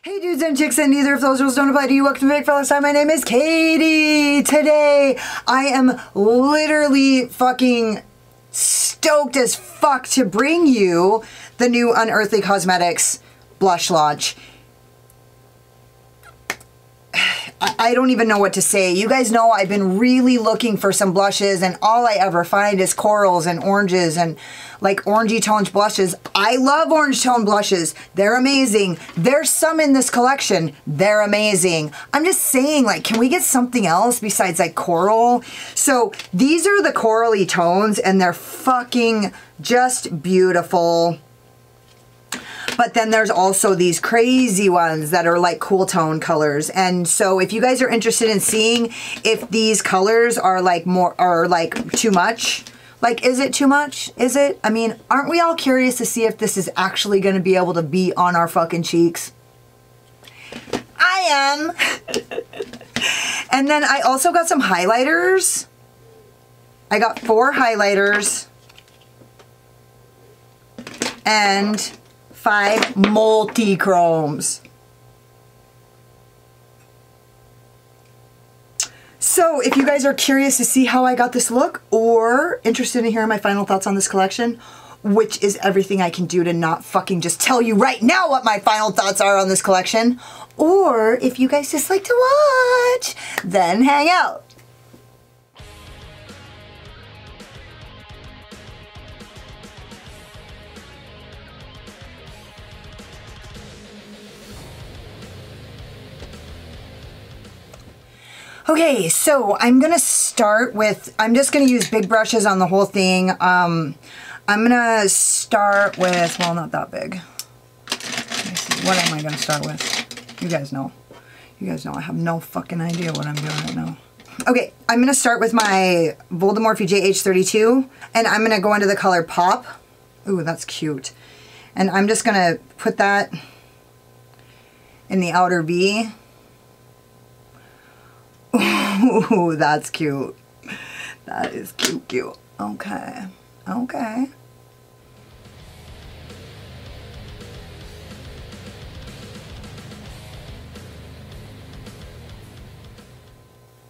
Hey dudes and chicks, and neither of those rules don't apply to you. Welcome to Big Fellas Time. My name is Katie. Today, I am literally fucking stoked as fuck to bring you the new Unearthly Cosmetics blush launch. I don't even know what to say. You guys know I've been really looking for some blushes, and all I ever find is corals and oranges and like orangey toned blushes. I love orange tone blushes. They're amazing. There's some in this collection. They're amazing. I'm just saying, like, can we get something else besides like coral? So these are the corally tones, and they're fucking just beautiful. But then there's also these crazy ones that are like cool tone colors. And so if you guys are interested in seeing if these colors are like too much, like, is it too much? Is it? I mean, aren't we all curious to see if this is actually going to be able to be on our fucking cheeks? I am. And then I also got some highlighters. I got 4 highlighters and 5 multi-chromes. So if you guys are curious to see how I got this look or interested in hearing my final thoughts on this collection, which is everything I can do to not fucking just tell you right now what my final thoughts are on this collection, or if you guys just like to watch, then hang out. Okay, so I'm gonna start with, I'm just gonna use big brushes on the whole thing. I'm gonna start with, well, not that big. Let me see, what am I gonna start with? You guys know. You guys know I have no fucking idea what I'm doing right now. Okay, I'm gonna start with my Voldemorphe JH32, and I'm gonna go into the color Pop. Ooh, that's cute. And I'm just gonna put that in the outer V. Ooh, that's cute. That is cute. Okay. Okay.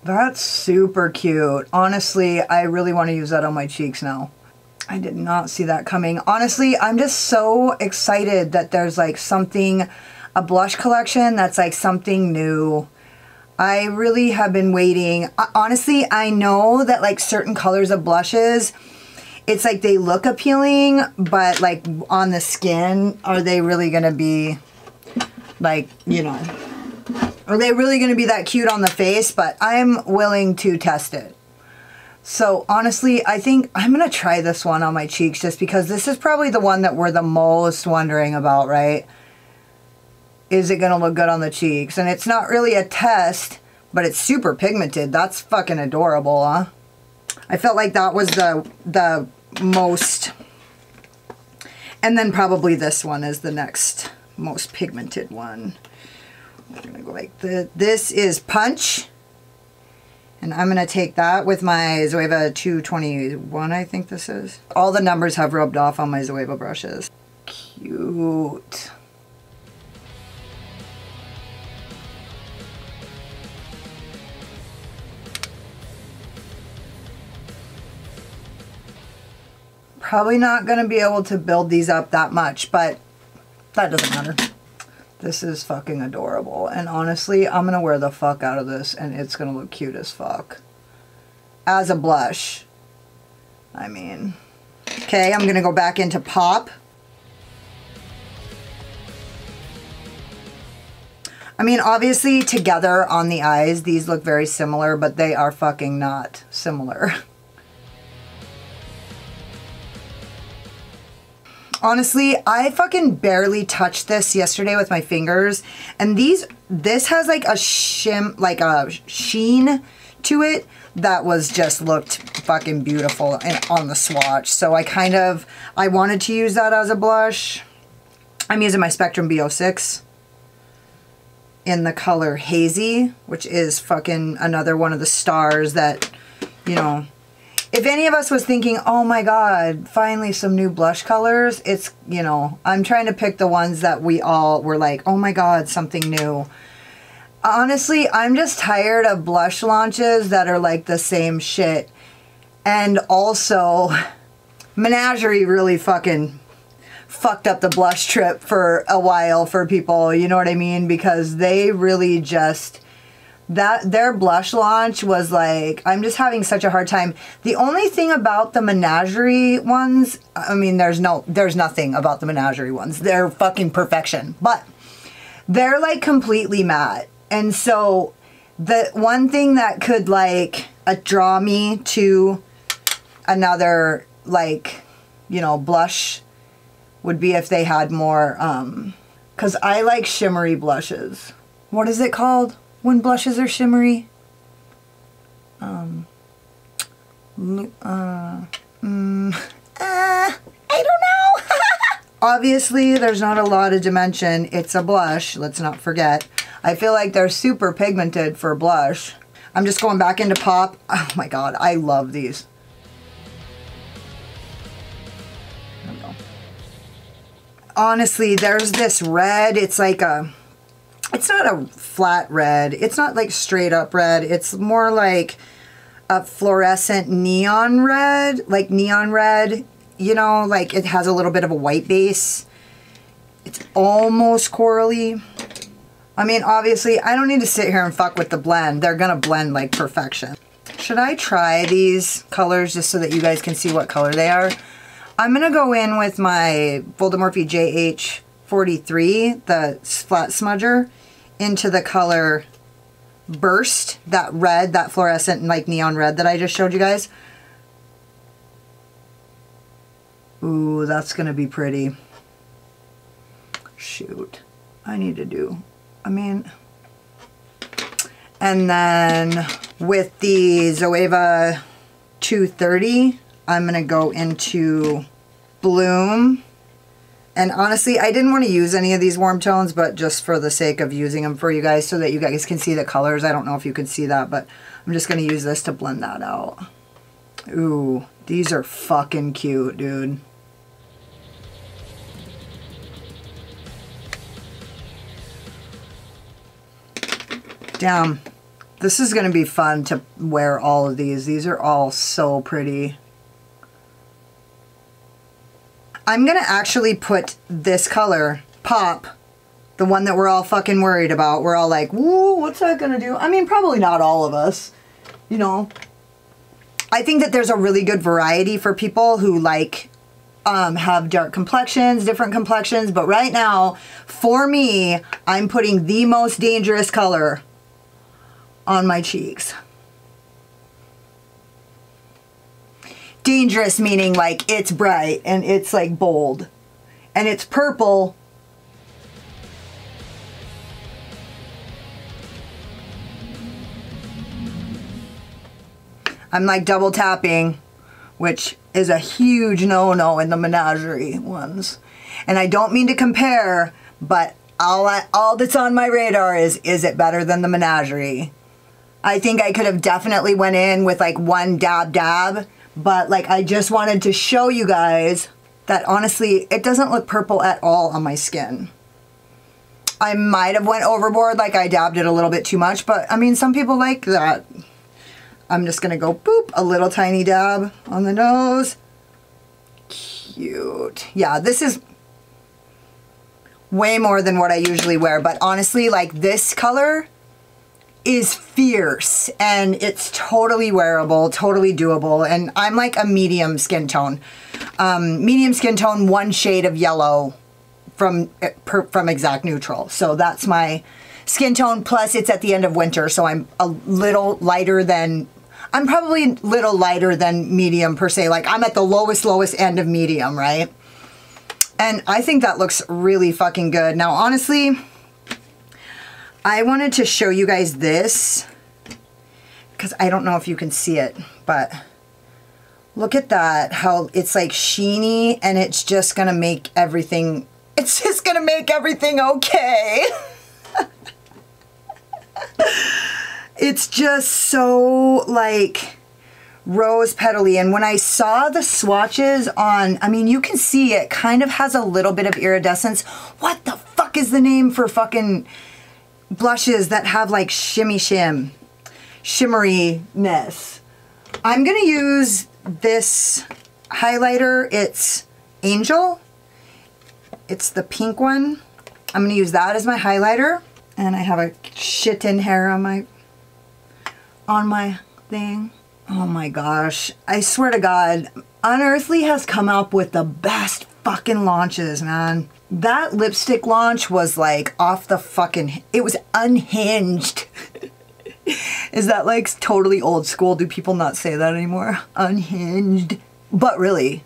That's super cute. Honestly, I really want to use that on my cheeks now. I did not see that coming. Honestly, I'm just so excited that there's like something, a blush collection that's like something new. I really have been waiting. Honestly, I know that like certain colors of blushes, it's like they look appealing, but like on the skin, are they really gonna be like, you know, are they really gonna be that cute on the face? But I'm willing to test it. So honestly, I think I'm gonna try this one on my cheeks just because this is probably the one that we're the most wondering about, right? Is it gonna look good on the cheeks? And it's not really a test, but it's super pigmented. That's fucking adorable, huh? I felt like that was the most, and then probably this one is the next most pigmented one. I'm gonna go like this is Punch, and I'm gonna take that with my Zoeva 221, I think this is. All the numbers have rubbed off on my Zoeva brushes. Cute. Probably not going to be able to build these up that much, but that doesn't matter. This is fucking adorable. And honestly, I'm going to wear the fuck out of this, and it's going to look cute as fuck. As a blush. I mean. Okay, I'm going to go back into Pop. I mean, obviously, together on the eyes, these look very similar, but they are fucking not similar. Honestly, I fucking barely touched this yesterday with my fingers, and this has like a sheen to it that was just looked fucking beautiful on the swatch. So I wanted to use that as a blush. I'm using my Spectrum B06 in the color Hazy, which is fucking another one of the stars that, you know, if any of us was thinking, oh my God, finally some new blush colors, it's, you know, I'm trying to pick the ones that we all were like, oh my God, something new. Honestly, I'm just tired of blush launches that are like the same shit. And also, Menagerie really fucking fucked up the blush trip for a while for people, you know what I mean? Because they really just, their blush launch was like, I'm just having such a hard time. The only thing about the Menagerie ones, I mean, there's nothing about the Menagerie ones. They're fucking perfection, but they're like completely matte. And so the one thing that could like draw me to another like, you know, blush would be if they had more, cause I like shimmery blushes. What is it called when blushes are shimmery? I don't know. Obviously, there's not a lot of dimension. It's a blush, let's not forget. I feel like they're super pigmented for blush. I'm just going back into Pop. Oh my God, I love these. There we go. Honestly, there's this red. It's like a, it's not a flat red. It's not like straight up red. It's more like a fluorescent neon red, like neon red. You know, like it has a little bit of a white base. It's almost corally. I mean, obviously, I don't need to sit here and fuck with the blend. They're gonna blend like perfection. Should I try these colors just so that you guys can see what color they are? I'm gonna go in with my Voldemorphe JH43, the flat smudger, into the color Burst, that red, that fluorescent like neon red that I just showed you guys. Ooh, that's gonna be pretty. Shoot, I need to do, I mean, and then with the Zoeva 230, I'm gonna go into Bloom. And honestly, I didn't want to use any of these warm tones, but just for the sake of using them for you guys so that you guys can see the colors. I don't know if you can see that, but I'm just gonna use this to blend that out. Ooh, these are fucking cute, dude. Damn, this is gonna be fun to wear all of these. These are all so pretty. I'm gonna actually put this color, Pop, the one that we're all fucking worried about. We're all like, woo, what's that gonna do? I mean, probably not all of us, you know. I think that there's a really good variety for people who like have dark complexions, different complexions, but right now, for me, I'm putting the most dangerous color on my cheeks. Dangerous meaning like it's bright and it's like bold and it's purple. I'm like double tapping, which is a huge no-no in the Menagerie ones. And I don't mean to compare, but all that's on my radar is it better than the Menagerie? I think I could have definitely went in with like one dab, but like I just wanted to show you guys that honestly, it doesn't look purple at all on my skin. I might have went overboard, like I dabbed it a little bit too much, but I mean, some people like that. I'm just gonna go boop, a little tiny dab on the nose. Cute. Yeah, this is way more than what I usually wear, but honestly, like this color is fierce and it's totally wearable, totally doable, and I'm like a medium skin tone. Medium skin tone, one shade of yellow from Exact Neutral. So that's my skin tone, plus it's at the end of winter, so I'm a little lighter than, I'm probably a little lighter than medium per se. Like I'm at the lowest end of medium, right? And I think that looks really fucking good. Now, honestly, I wanted to show you guys this because I don't know if you can see it, but look at that, how it's like sheeny and it's just gonna make everything, it's just gonna make everything okay. It's just so like rose petally. And when I saw the swatches on, I mean, you can see it kind of has a little bit of iridescence. What the fuck is the name for fucking blushes that have like shimmeriness? I'm gonna use this highlighter. It's Angel. It's the pink one. I'm gonna use that as my highlighter. And I have a shit in hair on my thing. Oh my gosh. I swear to God, Unearthly has come up with the best fucking launches, man. That lipstick launch was like off the fucking, it was unhinged. Is that like totally old school? Do people not say that anymore? Unhinged. But really.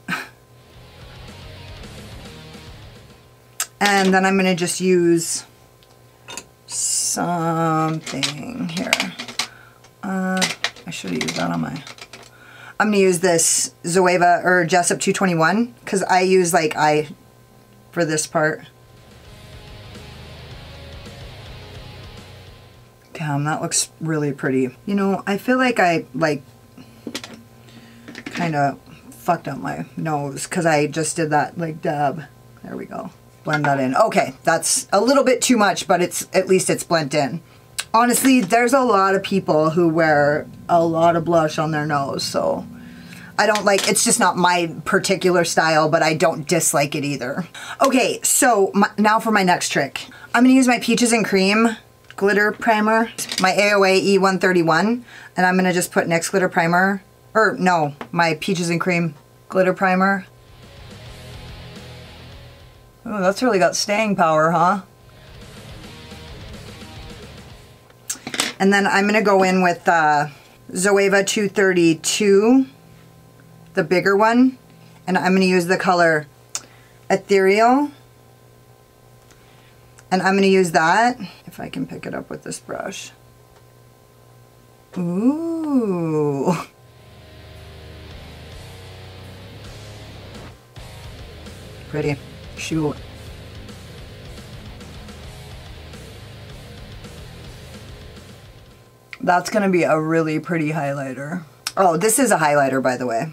And then I'm gonna just use something here. I should have used that on my... I'm gonna use this Zoeva or Jessup 221 because I use like for this part. Damn, that looks really pretty. You know, I feel like I like kind of fucked up my nose because I just did that like dab. There we go. Blend that in. Okay, that's a little bit too much, but at least it's blended in. Honestly, there's a lot of people who wear a lot of blush on their nose, so I don't like, it's just not my particular style, but I don't dislike it either. Okay, so now for my next trick. I'm gonna use my Peaches and Cream glitter primer, my AOA E131, and I'm gonna just put NYX glitter primer, or no, my Peaches and Cream glitter primer. Oh, that's really got staying power, huh? And then I'm gonna go in with Zoeva 232, the bigger one, and I'm gonna use the color Ethereal. And I'm gonna use that, if I can pick it up with this brush. Ooh. Pretty. Shoot. That's gonna be a really pretty highlighter. Oh, this is a highlighter, by the way.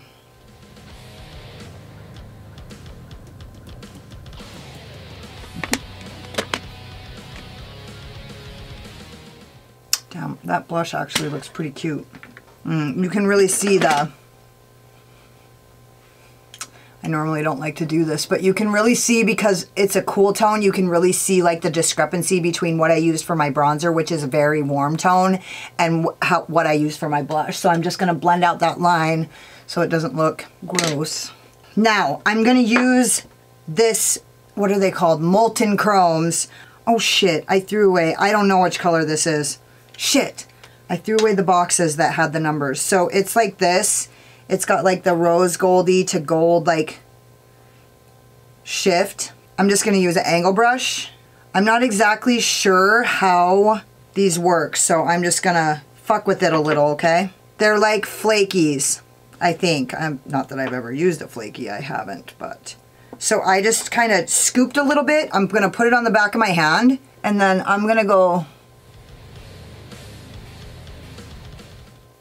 Damn, that blush actually looks pretty cute. You can really see the... I normally don't like to do this, but you can really see, because it's a cool tone, you can really see like the discrepancy between what I used for my bronzer, which is a very warm tone, and what I use for my blush. So I'm just gonna blend out that line so it doesn't look gross. Now, I'm gonna use this, what are they called? Molten Chromes. Oh shit, I threw away, I don't know which color this is. Shit, I threw away the boxes that had the numbers. So it's like this. It's got like the rose goldy to gold like shift. I'm just gonna use an angle brush. I'm not exactly sure how these work, so I'm just gonna fuck with it a little, okay? They're like flakies, I think. Not that I've ever used a flaky, I haven't, but. So I just kind of scooped a little bit. I'm gonna put it on the back of my hand, and then I'm gonna go.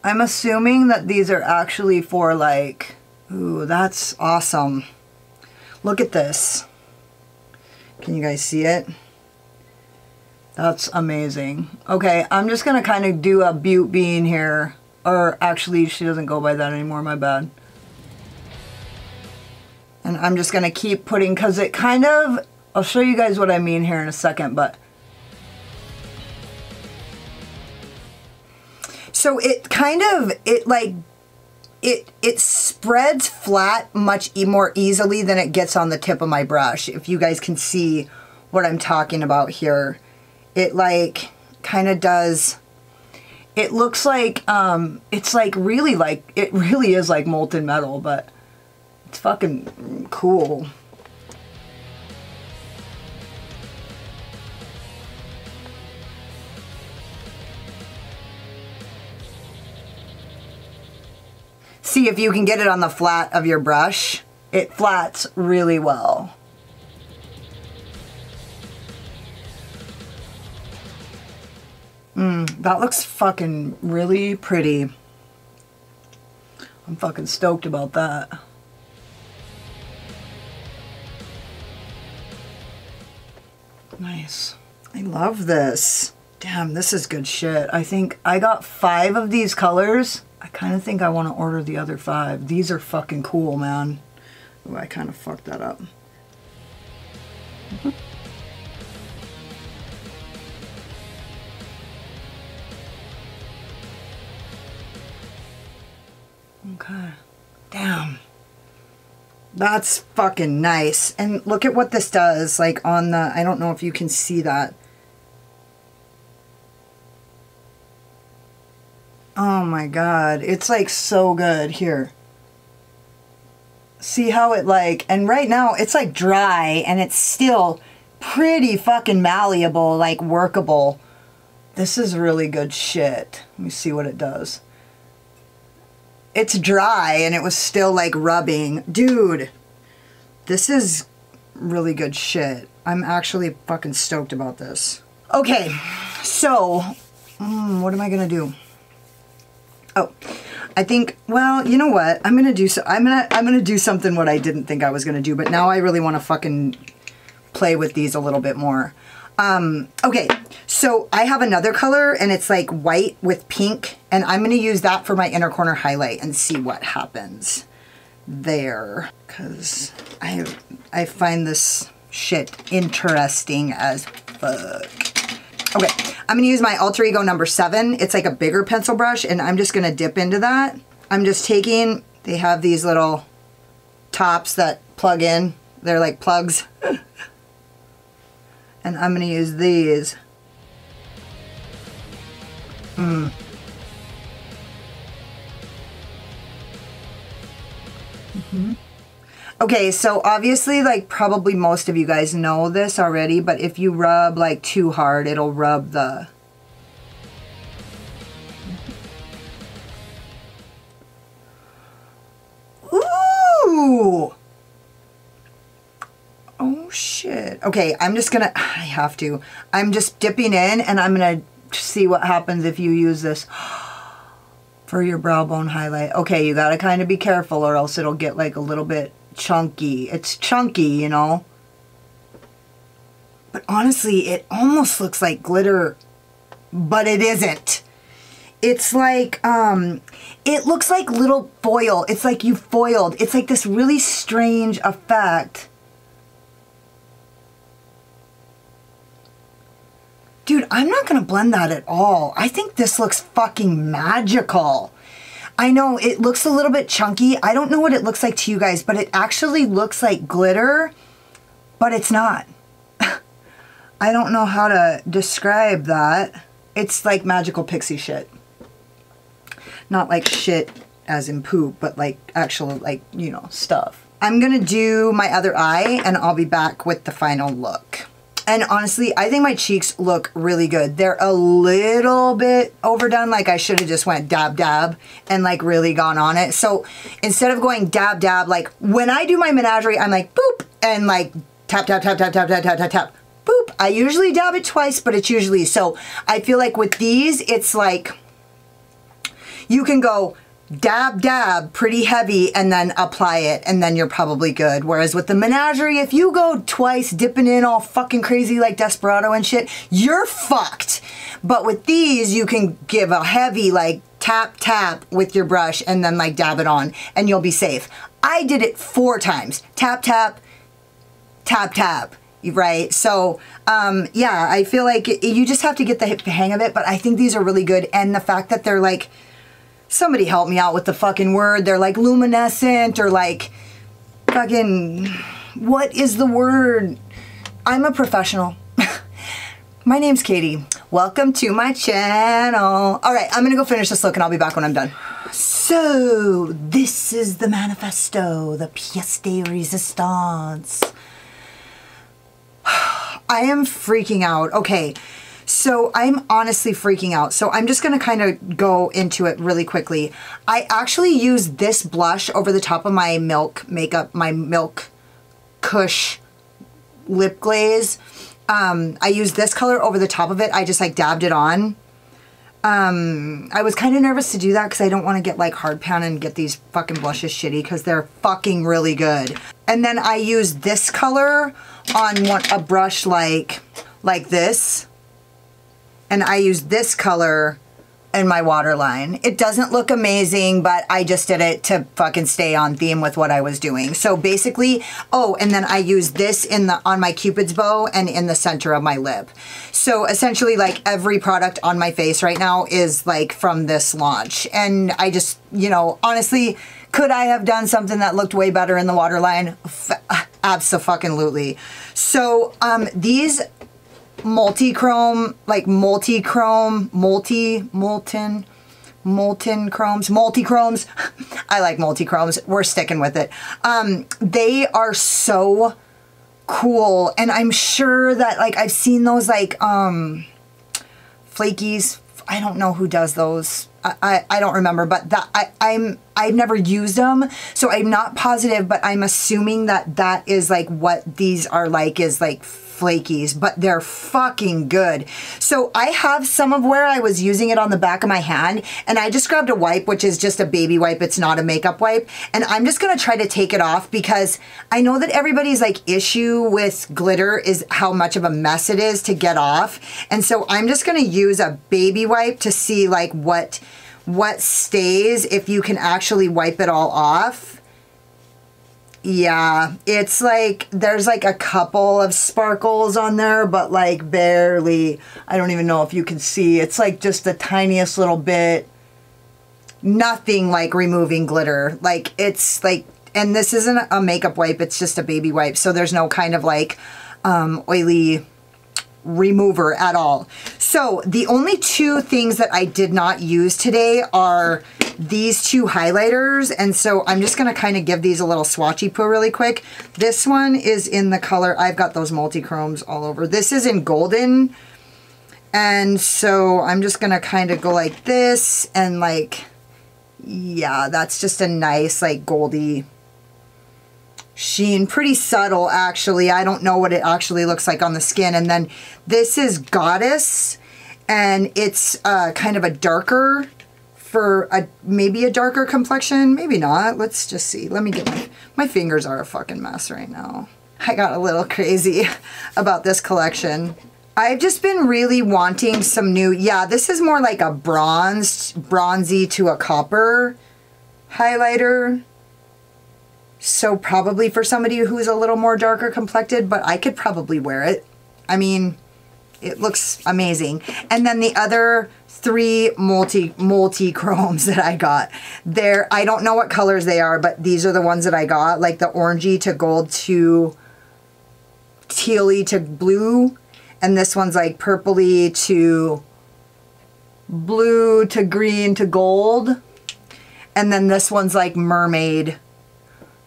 I'm assuming that these are actually for like, ooh, that's awesome. Look at this. Can you guys see it? That's amazing. Okay, I'm just gonna kind of do a Butte Bean here. Or actually, she doesn't go by that anymore, my bad. And I'm just gonna keep putting, cause it kind of, I'll show you guys what I mean here in a second, but. So it kind of, it spreads flat much more easily than it gets on the tip of my brush. If you guys can see what I'm talking about here. It like kind of does, it looks like, it's like really like, it really is like molten metal, but it's fucking cool. See if you can get it on the flat of your brush. It flats really well. That looks fucking really pretty. I'm fucking stoked about that. Nice. I love this. Damn, this is good shit. I think I got 5 of these colors. I kind of think I want to order the other 5. These are fucking cool, man. Ooh, I kind of fucked that up. Okay. Damn. That's fucking nice. And look at what this does, like on the, I don't know if you can see that. Oh my God. It's like so good. Here. See how it like, and right now it's like dry and it's still pretty fucking malleable, like workable. This is really good shit. Let me see what it does. It's dry and it was still like rubbing. Dude, this is really good shit. I'm actually fucking stoked about this. Okay, so what am I gonna do? Oh, I think, well, you know what? I'm gonna do something what I didn't think I was gonna do, but now I really want to fucking play with these a little bit more. Okay, so I have another color and it's like white with pink, and I'm gonna use that for my inner corner highlight and see what happens there, because I find this shit interesting as fuck. Okay, I'm gonna use my Alter Ego number 7. It's like a bigger pencil brush, and I'm just gonna dip into that. I'm just taking, they have these little tops that plug in. They're like plugs. And I'm gonna use these. Okay, so obviously, like, probably most of you guys know this already, but if you rub, like, too hard, it'll rub the... Ooh! Oh, shit. Okay, I'm just gonna... I have to. I'm just dipping in, and I'm gonna see what happens if you use this for your brow bone highlight. Okay, you gotta kind of be careful, or else it'll get, like, a little bit... chunky. It's chunky, you know, but honestly it almost looks like glitter, but it isn't. It's like it looks like little foil. It's like you foiled. It's like this really strange effect. Dude, I'm not gonna blend that at all. I think this looks fucking magical. I know it looks a little bit chunky. I don't know what it looks like to you guys, but it actually looks like glitter, but it's not. I don't know how to describe that. It's like magical pixie shit. Not like shit as in poop, but like actual, like, you know, stuff. I'm gonna do my other eye and I'll be back with the final look. And honestly, I think my cheeks look really good. They're a little bit overdone. Like I should have just went dab, dab and like really gone on it. So instead of going dab, dab, like when I do my menagerie, I'm like boop and like tap, tap, tap, tap, tap, tap, tap, tap, tap, boop. I usually dab it twice, but it's usually, so I feel like with these, it's like you can go dab, dab pretty heavy and then apply it and then you're probably good. Whereas with the menagerie, if you go twice dipping in all fucking crazy like Desperado and shit, you're fucked. But with these, you can give a heavy like tap, tap with your brush and then like dab it on and you'll be safe. I did it 4 times. Tap, tap, tap, tap. Right? So, yeah, I feel like you just have to get the hang of it, but I think these are really good. And the fact that they're like, somebody help me out with the fucking word. They're like luminescent or like fucking, what is the word? I'm a professional. My name's Katie. Welcome to my channel. All right, I'm gonna go finish this look and I'll be back when I'm done. So this is the manifesto, the pièce de résistance. I am freaking out. Okay. So I'm honestly freaking out. So I'm just going to kind of go into it really quickly. I actually use this blush over the top of my Milk makeup, my Milk Kush lip glaze. I use this color over the top of it. I just like dabbed it on. I was kind of nervous to do that because I don't want to get like hard pan and get these fucking blushes shitty because they're fucking really good. And then I use this color on a brush like this. And I use this color in my waterline. It doesn't look amazing, but I just did it to fucking stay on theme with what I was doing. So basically, oh, and then I use this on my Cupid's bow and in the center of my lip. So essentially like every product on my face right now is like from this launch. And I just, you know, honestly, could I have done something that looked way better in the waterline? Abso-fucking-lutely. So these molten chromes, I like multi-chromes, we're sticking with it. They are so cool, and I'm sure that like I've seen those like flakies, I don't know who does those, I don't remember, but that I've never used them, so I'm not positive, but I'm assuming that that is like what these are like, is like flakies, but they're fucking good. So I have some of where I was using it on the back of my hand, and I just grabbed a wipe, which is just a baby wipe. It's not a makeup wipe. And I'm just going to try to take it off because I know that everybody's like issue with glitter is how much of a mess it is to get off. And so I'm just going to use a baby wipe to see like what stays if you can actually wipe it all off. Yeah, it's like, there's like a couple of sparkles on there, but like barely. I don't even know if you can see. It's like just the tiniest little bit. Nothing like removing glitter. Like it's like, and this isn't a makeup wipe, it's just a baby wipe. So there's no kind of like oily remover at all. So the only two things that I did not use today are these two highlighters, and so I'm just going to kind of give these a little swatchy poo really quick. This one is in the color, I've got those multi-chromes all over. This is in golden, and so I'm just going to kind of go like this, and like, yeah, that's just a nice like goldy sheen, pretty subtle actually. I don't know what it actually looks like on the skin. And then this is Goddess, and it's kind of a darker, for maybe a darker complexion, maybe not. Let's just see. Let me get my fingers are a fucking mess right now. I got a little crazy about this collection. I've just been really wanting some new, yeah, this is more like a bronzy to a copper highlighter. So probably for somebody who's a little more darker complected, but I could probably wear it. I mean, it looks amazing. And then the other three multi-chromes that I got. I don't know what colors they are, but these are the ones that I got, like the orangey to gold to tealy to blue. And this one's like purpley to blue to green to gold. And then this one's like mermaid.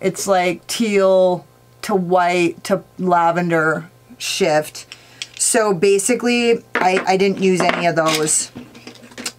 It's like teal to white to lavender shift. So basically, I didn't use any of those.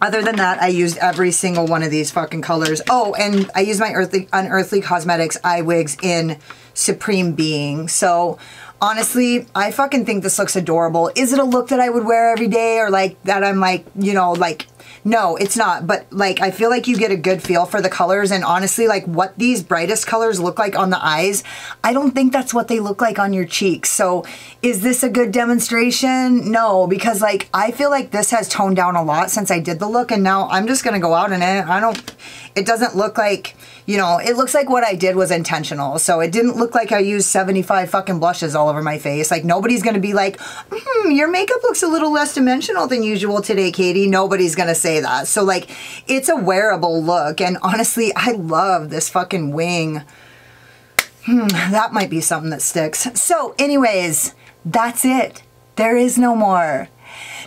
Other than that, I used every single one of these fucking colors. Oh, and I used my Unearthly Cosmetics eye wigs in Supreme Being. So honestly, I fucking think this looks adorable. Is it a look that I would wear every day, or like that I'm like, you know, like, no, it's not. But like, I feel like you get a good feel for the colors, and honestly, like what these brightest colors look like on the eyes, I don't think that's what they look like on your cheeks. So is this a good demonstration? No, because like, I feel like this has toned down a lot since I did the look, and now I'm just gonna go out in it. It doesn't look like, you know, it looks like what I did was intentional. So it didn't look like I used 75 fucking blushes all over my face. Like nobody's gonna be like, your makeup looks a little less dimensional than usual today, Katie. Nobody's gonna say that. So like, it's a wearable look, and honestly, I love this fucking wing. That might be something that sticks. So anyways, that's it. There is no more.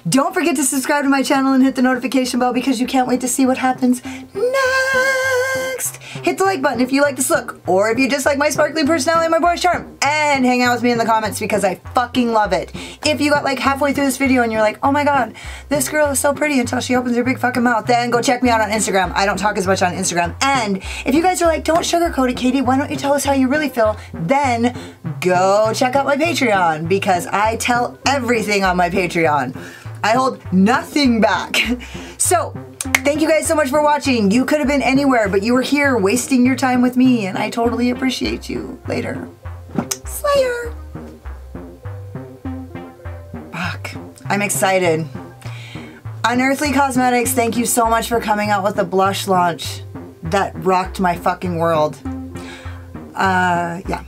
Don't forget to subscribe to my channel and hit the notification bell because you can't wait to see what happens next. Hit the like button if you like this look, or if you just like my sparkly personality and my boyish charm, and hang out with me in the comments because I fucking love it. If you got like halfway through this video and you're like, oh my god, this girl is so pretty until she opens her big fucking mouth, then go check me out on Instagram. I don't talk as much on Instagram. And if you guys are like, don't sugarcoat it, Katie, why don't you tell us how you really feel, then go check out my Patreon, because I tell everything on my Patreon. I hold nothing back. So So, thank you guys so much for watching. You could have been anywhere, but you were here wasting your time with me, and I totally appreciate you. Later. Slayer. Fuck. I'm excited. Unearthly Cosmetics, thank you so much for coming out with a blush launch that rocked my fucking world. Yeah.